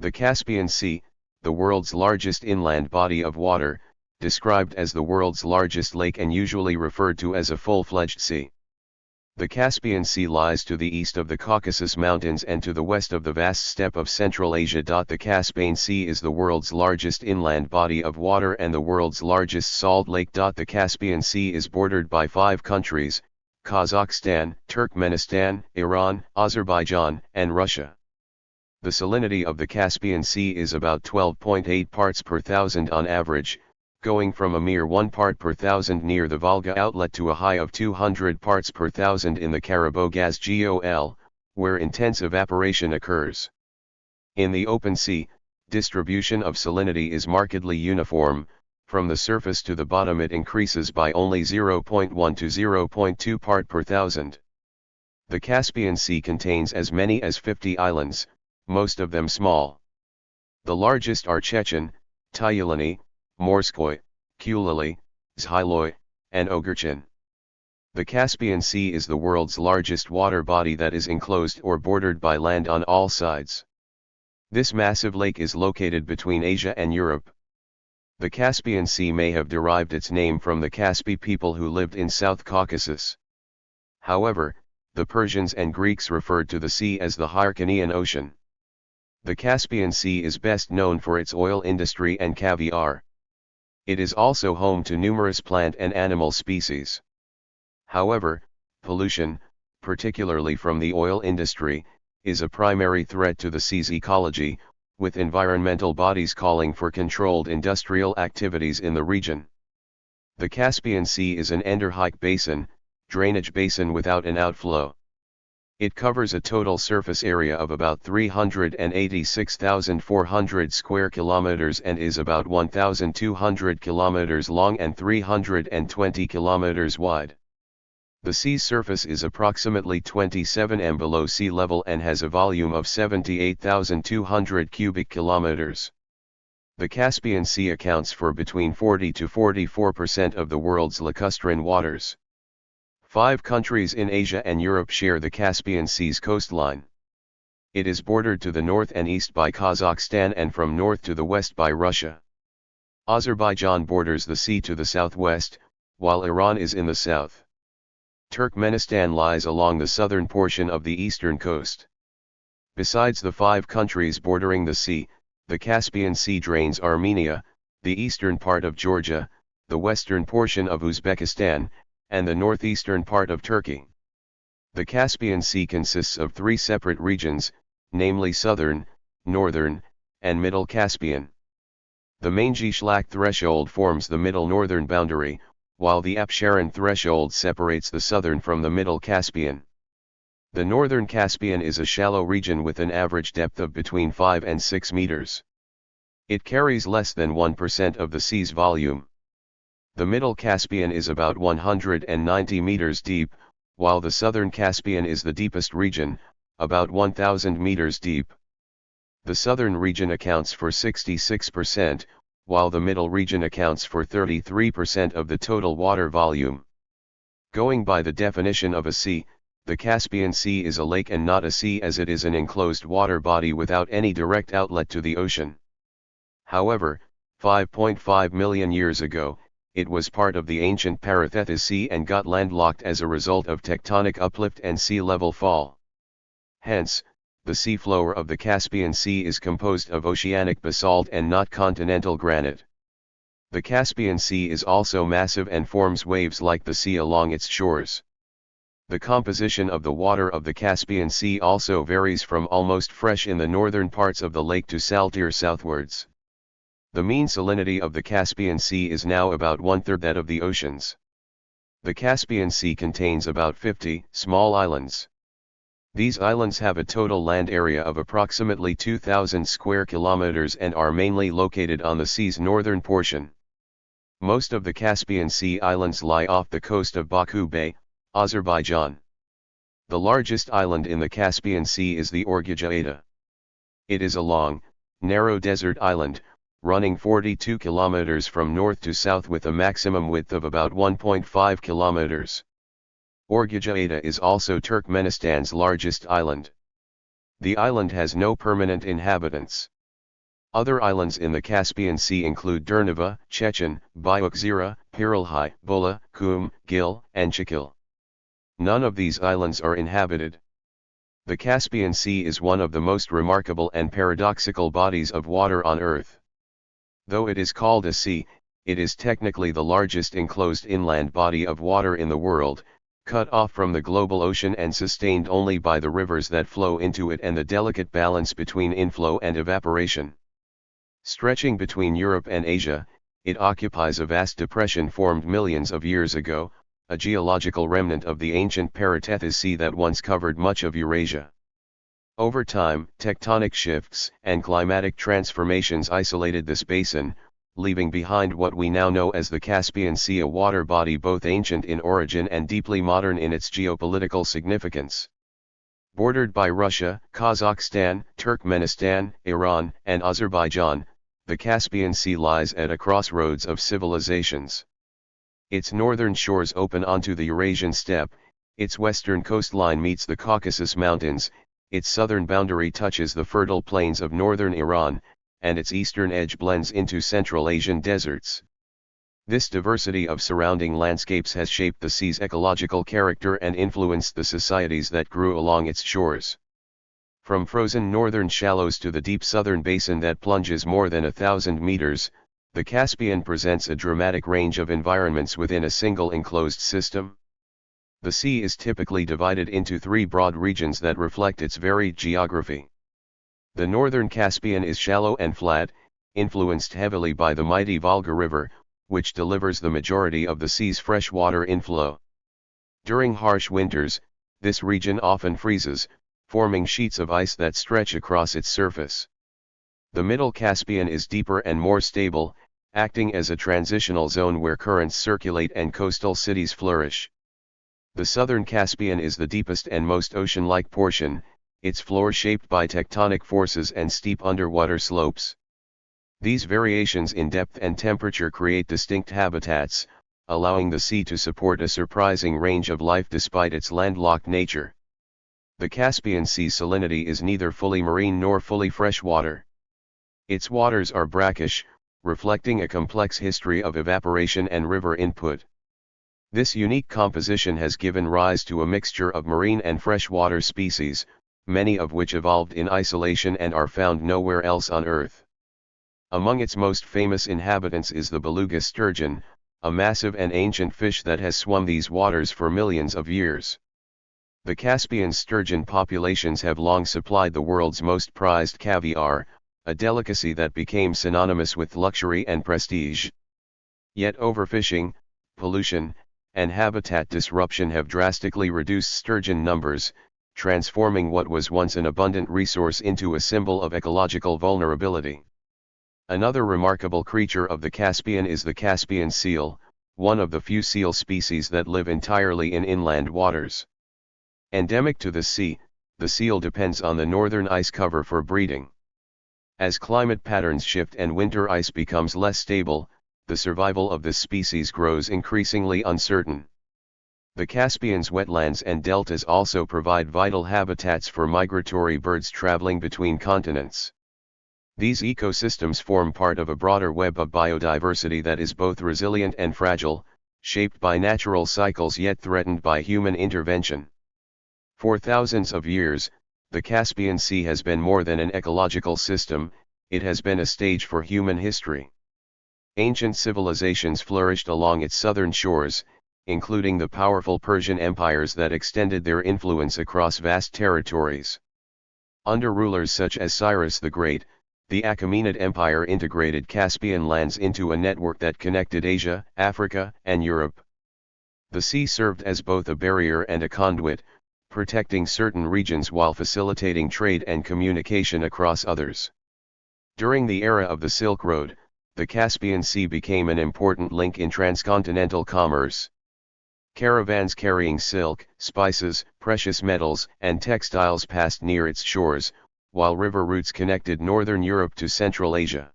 The Caspian Sea, the world's largest inland body of water, described as the world's largest lake and usually referred to as a full-fledged sea. The Caspian Sea lies to the east of the Caucasus Mountains and to the west of the vast steppe of Central Asia. The Caspian Sea is the world's largest inland body of water and the world's largest salt lake. The Caspian Sea is bordered by 5 countries: Kazakhstan, Turkmenistan, Iran, Azerbaijan, and Russia. The salinity of the Caspian Sea is about 12.8 parts per thousand on average, going from a mere 1 part per thousand near the Volga outlet to a high of 200 parts per thousand in the Karabogaz GOL, where intense evaporation occurs. In the open sea, distribution of salinity is markedly uniform. From the surface to the bottom it increases by only 0.1 to 0.2 part per thousand. The Caspian Sea contains as many as 50 islands, most of them small. The largest are Chechen, Tyulani, Morskoy, Kulali, Zhyloy, and Ogurchin. The Caspian Sea is the world's largest water body that is enclosed or bordered by land on all sides. This massive lake is located between Asia and Europe. The Caspian Sea may have derived its name from the Kaspi people who lived in South Caucasus. However, the Persians and Greeks referred to the sea as the Hyrcanian Ocean. The Caspian Sea is best known for its oil industry and caviar. It is also home to numerous plant and animal species. However, pollution, particularly from the oil industry, is a primary threat to the sea's ecology, with environmental bodies calling for controlled industrial activities in the region. The Caspian Sea is an endorheic basin, drainage basin without an outflow. It covers a total surface area of about 386,400 square kilometers and is about 1,200 kilometers long and 320 kilometers wide. The sea's surface is approximately 27 m below sea level and has a volume of 78,200 cubic kilometers. The Caspian Sea accounts for between 40 to 44% of the world's lacustrine waters. 5 countries in Asia and Europe share the Caspian Sea's coastline. It is bordered to the north and east by Kazakhstan and from north to the west by Russia. Azerbaijan borders the sea to the southwest, while Iran is in the south. Turkmenistan lies along the southern portion of the eastern coast. Besides the 5 countries bordering the sea, the Caspian Sea drains Armenia, the eastern part of Georgia, the western portion of Uzbekistan, and the northeastern part of Turkey. The Caspian Sea consists of 3 separate regions, namely Southern, Northern, and Middle Caspian. The Manji-Shlak threshold forms the middle northern boundary, while the Apsharon threshold separates the southern from the Middle Caspian. The Northern Caspian is a shallow region with an average depth of between 5 and 6 meters. It carries less than 1% of the sea's volume. The Middle Caspian is about 190 meters deep, while the Southern Caspian is the deepest region, about 1,000 meters deep. The southern region accounts for 66%, while the middle region accounts for 33% of the total water volume. Going by the definition of a sea, the Caspian Sea is a lake and not a sea as it is an enclosed water body without any direct outlet to the ocean. However, 5.5 million years ago, it was part of the ancient Parathethys Sea and got landlocked as a result of tectonic uplift and sea level fall. Hence, the seafloor of the Caspian Sea is composed of oceanic basalt and not continental granite. The Caspian Sea is also massive and forms waves like the sea along its shores. The composition of the water of the Caspian Sea also varies from almost fresh in the northern parts of the lake to saltier southwards. The mean salinity of the Caspian Sea is now about 1/3 that of the oceans. The Caspian Sea contains about 50 small islands. These islands have a total land area of approximately 2,000 square kilometers and are mainly located on the sea's northern portion. Most of the Caspian Sea islands lie off the coast of Baku Bay, Azerbaijan. The largest island in the Caspian Sea is the Orgiga. It is a long, narrow desert island, running 42 kilometers from north to south with a maximum width of about 1.5 kilometers. Orgiga is also Turkmenistan's largest island. The island has no permanent inhabitants. Other islands in the Caspian Sea include Derniva, Chechen, Byukzira, Piralhai, Bola, Kum, Gil, and Chikil. None of these islands are inhabited. The Caspian Sea is one of the most remarkable and paradoxical bodies of water on Earth. Though it is called a sea, it is technically the largest enclosed inland body of water in the world, cut off from the global ocean and sustained only by the rivers that flow into it and the delicate balance between inflow and evaporation. Stretching between Europe and Asia, it occupies a vast depression formed millions of years ago, a geological remnant of the ancient Paratethys Sea that once covered much of Eurasia. Over time, tectonic shifts and climatic transformations isolated this basin, leaving behind what we now know as the Caspian Sea, a water body both ancient in origin and deeply modern in its geopolitical significance. Bordered by Russia, Kazakhstan, Turkmenistan, Iran, and Azerbaijan, the Caspian Sea lies at a crossroads of civilizations. Its northern shores open onto the Eurasian steppe, its western coastline meets the Caucasus Mountains, its southern boundary touches the fertile plains of northern Iran, and its eastern edge blends into Central Asian deserts. This diversity of surrounding landscapes has shaped the sea's ecological character and influenced the societies that grew along its shores. From frozen northern shallows to the deep southern basin that plunges more than 1,000 meters, the Caspian presents a dramatic range of environments within a single enclosed system. The sea is typically divided into three broad regions that reflect its varied geography. The northern Caspian is shallow and flat, influenced heavily by the mighty Volga River, which delivers the majority of the sea's freshwater inflow. During harsh winters, this region often freezes, forming sheets of ice that stretch across its surface. The middle Caspian is deeper and more stable, acting as a transitional zone where currents circulate and coastal cities flourish. The southern Caspian is the deepest and most ocean-like portion, its floor shaped by tectonic forces and steep underwater slopes. These variations in depth and temperature create distinct habitats, allowing the sea to support a surprising range of life despite its landlocked nature. The Caspian Sea salinity is neither fully marine nor fully freshwater. Its waters are brackish, reflecting a complex history of evaporation and river input. This unique composition has given rise to a mixture of marine and freshwater species, many of which evolved in isolation and are found nowhere else on Earth. Among its most famous inhabitants is the beluga sturgeon, a massive and ancient fish that has swum these waters for millions of years. The Caspian sturgeon populations have long supplied the world's most prized caviar, a delicacy that became synonymous with luxury and prestige. Yet overfishing, pollution, and habitat disruption have drastically reduced sturgeon numbers, transforming what was once an abundant resource into a symbol of ecological vulnerability. Another remarkable creature of the Caspian is the Caspian seal, one of the few seal species that live entirely in inland waters. Endemic to the sea, the seal depends on the northern ice cover for breeding. As climate patterns shift and winter ice becomes less stable, the survival of this species grows increasingly uncertain. The Caspian's wetlands and deltas also provide vital habitats for migratory birds traveling between continents. These ecosystems form part of a broader web of biodiversity that is both resilient and fragile, shaped by natural cycles yet threatened by human intervention. For thousands of years, the Caspian Sea has been more than an ecological system, it has been a stage for human history. Ancient civilizations flourished along its southern shores, including the powerful Persian empires that extended their influence across vast territories. Under rulers such as Cyrus the Great, the Achaemenid Empire integrated Caspian lands into a network that connected Asia, Africa, and Europe. The sea served as both a barrier and a conduit, protecting certain regions while facilitating trade and communication across others. During the era of the Silk Road, the Caspian Sea became an important link in transcontinental commerce. Caravans carrying silk, spices, precious metals, and textiles passed near its shores, while river routes connected northern Europe to Central Asia.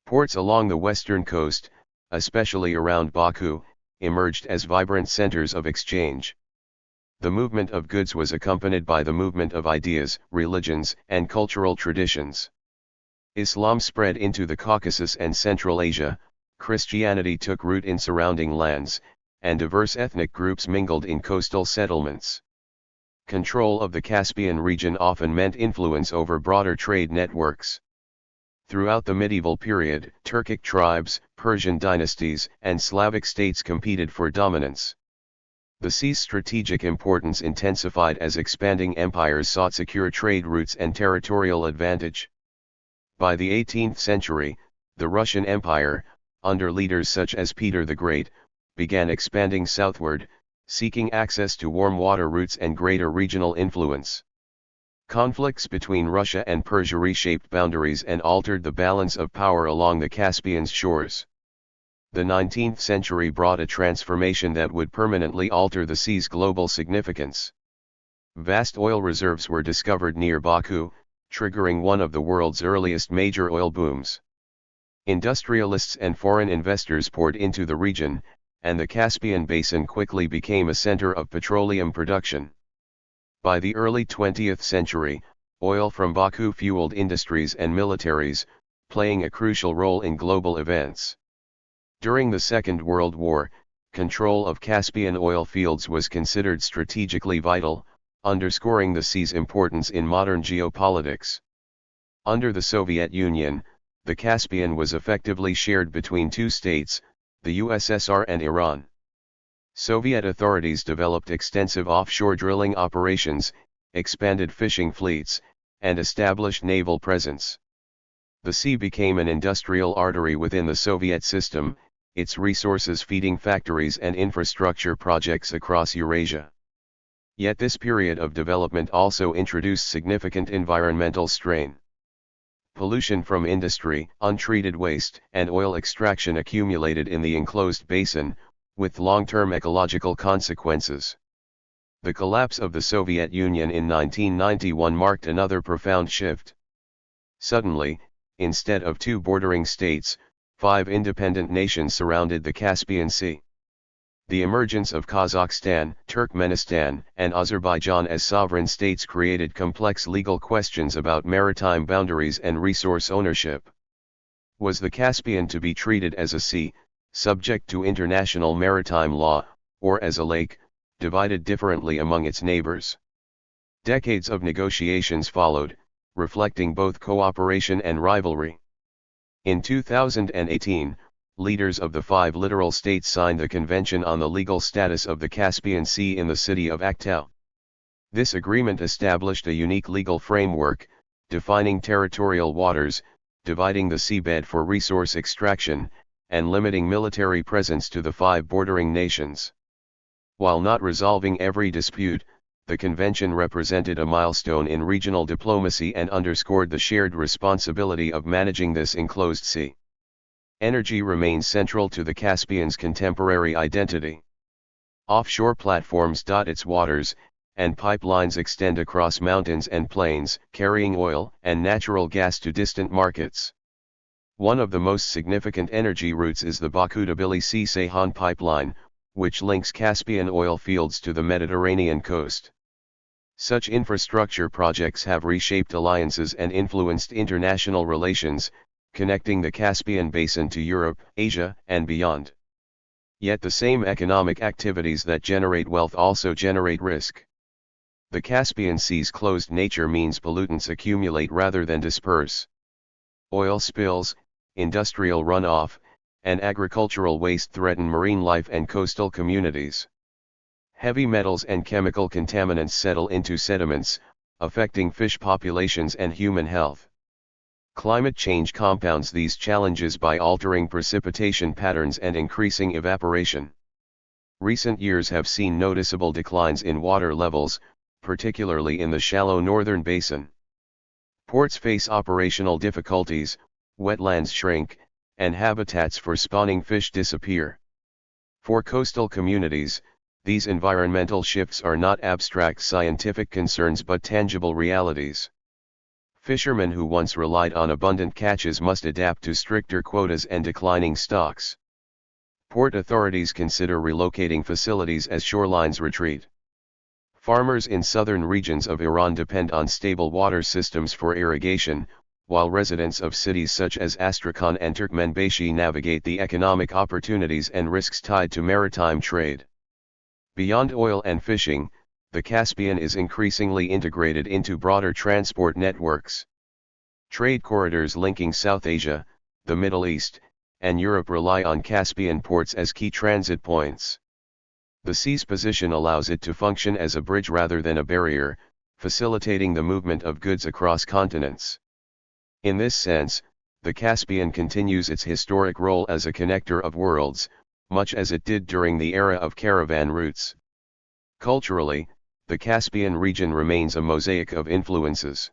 Ports along the western coast, especially around Baku, emerged as vibrant centers of exchange. The movement of goods was accompanied by the movement of ideas, religions, and cultural traditions. Islam spread into the Caucasus and Central Asia, Christianity took root in surrounding lands, and diverse ethnic groups mingled in coastal settlements. Control of the Caspian region often meant influence over broader trade networks. Throughout the medieval period, Turkic tribes, Persian dynasties, and Slavic states competed for dominance. The sea's strategic importance intensified as expanding empires sought secure trade routes and territorial advantage. By the 18th century, the Russian Empire, under leaders such as Peter the Great, began expanding southward, seeking access to warm water routes and greater regional influence. Conflicts between Russia and Persia reshaped boundaries and altered the balance of power along the Caspian's shores. The 19th century brought a transformation that would permanently alter the sea's global significance. Vast oil reserves were discovered near Baku, triggering one of the world's earliest major oil booms. Industrialists and foreign investors poured into the region, and the Caspian Basin quickly became a center of petroleum production. By the early 20th century, oil from Baku fueled industries and militaries, playing a crucial role in global events. During the Second World War, control of Caspian oil fields was considered strategically vital, underscoring the sea's importance in modern geopolitics. Under the Soviet Union, the Caspian was effectively shared between two states, the USSR and Iran. Soviet authorities developed extensive offshore drilling operations, expanded fishing fleets, and established naval presence. The sea became an industrial artery within the Soviet system, its resources feeding factories and infrastructure projects across Eurasia. Yet this period of development also introduced significant environmental strain. Pollution from industry, untreated waste, and oil extraction accumulated in the enclosed basin, with long-term ecological consequences. The collapse of the Soviet Union in 1991 marked another profound shift. Suddenly, instead of two bordering states, 5 independent nations surrounded the Caspian Sea. The emergence of Kazakhstan, Turkmenistan, and Azerbaijan as sovereign states created complex legal questions about maritime boundaries and resource ownership. Was the Caspian to be treated as a sea, subject to international maritime law, or as a lake, divided differently among its neighbors? Decades of negotiations followed, reflecting both cooperation and rivalry. In 2018, leaders of the 5 littoral states signed the Convention on the Legal Status of the Caspian Sea in the city of Aktau. This agreement established a unique legal framework, defining territorial waters, dividing the seabed for resource extraction, and limiting military presence to the 5 bordering nations. While not resolving every dispute, the convention represented a milestone in regional diplomacy and underscored the shared responsibility of managing this enclosed sea. Energy remains central to the Caspian's contemporary identity. Offshore platforms dot its waters, and pipelines extend across mountains and plains, carrying oil and natural gas to distant markets. One of the most significant energy routes is the Baku-Tbilisi-Ceyhan pipeline, which links Caspian oil fields to the Mediterranean coast. Such infrastructure projects have reshaped alliances and influenced international relations, connecting the Caspian Basin to Europe, Asia, and beyond. Yet the same economic activities that generate wealth also generate risk. The Caspian Sea's closed nature means pollutants accumulate rather than disperse. Oil spills, industrial runoff, and agricultural waste threaten marine life and coastal communities. Heavy metals and chemical contaminants settle into sediments, affecting fish populations and human health. Climate change compounds these challenges by altering precipitation patterns and increasing evaporation. Recent years have seen noticeable declines in water levels, particularly in the shallow northern basin. Ports face operational difficulties, wetlands shrink, and habitats for spawning fish disappear. For coastal communities, these environmental shifts are not abstract scientific concerns but tangible realities. Fishermen who once relied on abundant catches must adapt to stricter quotas and declining stocks. Port authorities consider relocating facilities as shorelines retreat. Farmers in southern regions of Iran depend on stable water systems for irrigation, while residents of cities such as Astrakhan and Turkmenbashi navigate the economic opportunities and risks tied to maritime trade. Beyond oil and fishing, the Caspian is increasingly integrated into broader transport networks. Trade corridors linking South Asia, the Middle East, and Europe rely on Caspian ports as key transit points. The sea's position allows it to function as a bridge rather than a barrier, facilitating the movement of goods across continents. In this sense, the Caspian continues its historic role as a connector of worlds, much as it did during the era of caravan routes. Culturally, the Caspian region remains a mosaic of influences.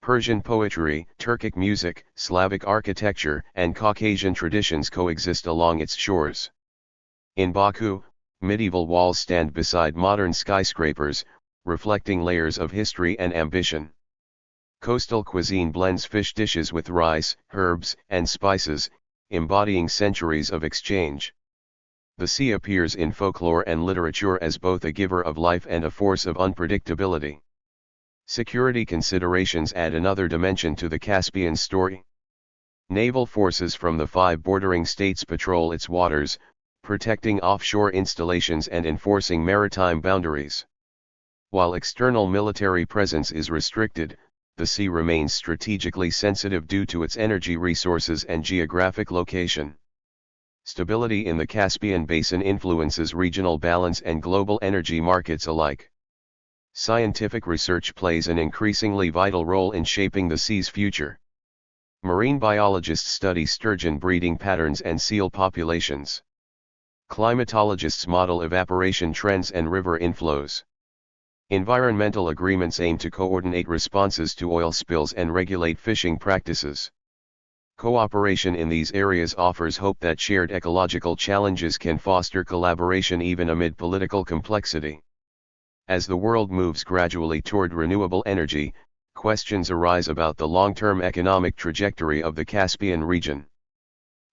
Persian poetry, Turkic music, Slavic architecture, and Caucasian traditions coexist along its shores. In Baku, medieval walls stand beside modern skyscrapers, reflecting layers of history and ambition. Coastal cuisine blends fish dishes with rice, herbs, and spices, embodying centuries of exchange. The sea appears in folklore and literature as both a giver of life and a force of unpredictability. Security considerations add another dimension to the Caspian story. Naval forces from the 5 bordering states patrol its waters, protecting offshore installations and enforcing maritime boundaries. While external military presence is restricted, the sea remains strategically sensitive due to its energy resources and geographic location. Stability in the Caspian Basin influences regional balance and global energy markets alike. Scientific research plays an increasingly vital role in shaping the sea's future. Marine biologists study sturgeon breeding patterns and seal populations. Climatologists model evaporation trends and river inflows. Environmental agreements aim to coordinate responses to oil spills and regulate fishing practices. Cooperation in these areas offers hope that shared ecological challenges can foster collaboration even amid political complexity. As the world moves gradually toward renewable energy, questions arise about the long-term economic trajectory of the Caspian region.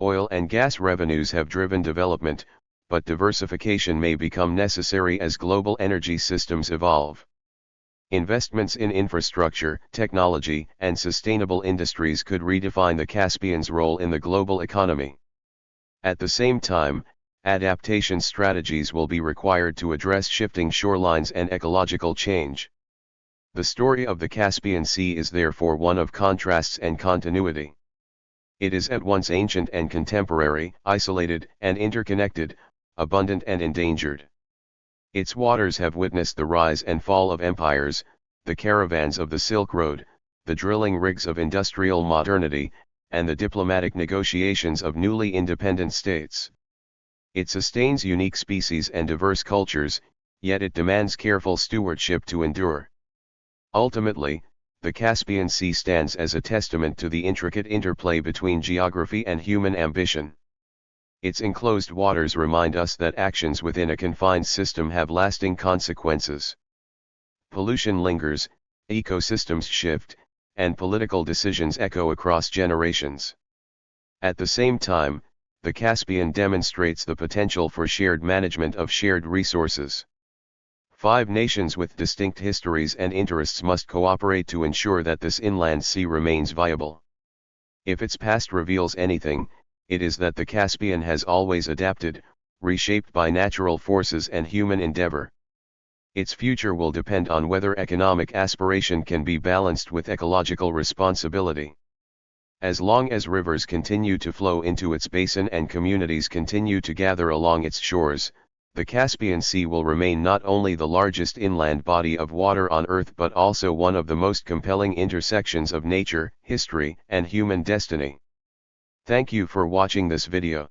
Oil and gas revenues have driven development, but diversification may become necessary as global energy systems evolve. Investments in infrastructure, technology, and sustainable industries could redefine the Caspian's role in the global economy. At the same time, adaptation strategies will be required to address shifting shorelines and ecological change. The story of the Caspian Sea is therefore one of contrasts and continuity. It is at once ancient and contemporary, isolated and interconnected, abundant and endangered. Its waters have witnessed the rise and fall of empires, the caravans of the Silk Road, the drilling rigs of industrial modernity, and the diplomatic negotiations of newly independent states. It sustains unique species and diverse cultures, yet it demands careful stewardship to endure. Ultimately, the Caspian Sea stands as a testament to the intricate interplay between geography and human ambition. Its enclosed waters remind us that actions within a confined system have lasting consequences. Pollution lingers, ecosystems shift, and political decisions echo across generations. At the same time, the Caspian demonstrates the potential for shared management of shared resources. 5 nations with distinct histories and interests must cooperate to ensure that this inland sea remains viable. If its past reveals anything, it is that the Caspian has always adapted, reshaped by natural forces and human endeavor. Its future will depend on whether economic aspiration can be balanced with ecological responsibility. As long as rivers continue to flow into its basin and communities continue to gather along its shores, the Caspian Sea will remain not only the largest inland body of water on Earth but also one of the most compelling intersections of nature, history, and human destiny. Thank you for watching this video.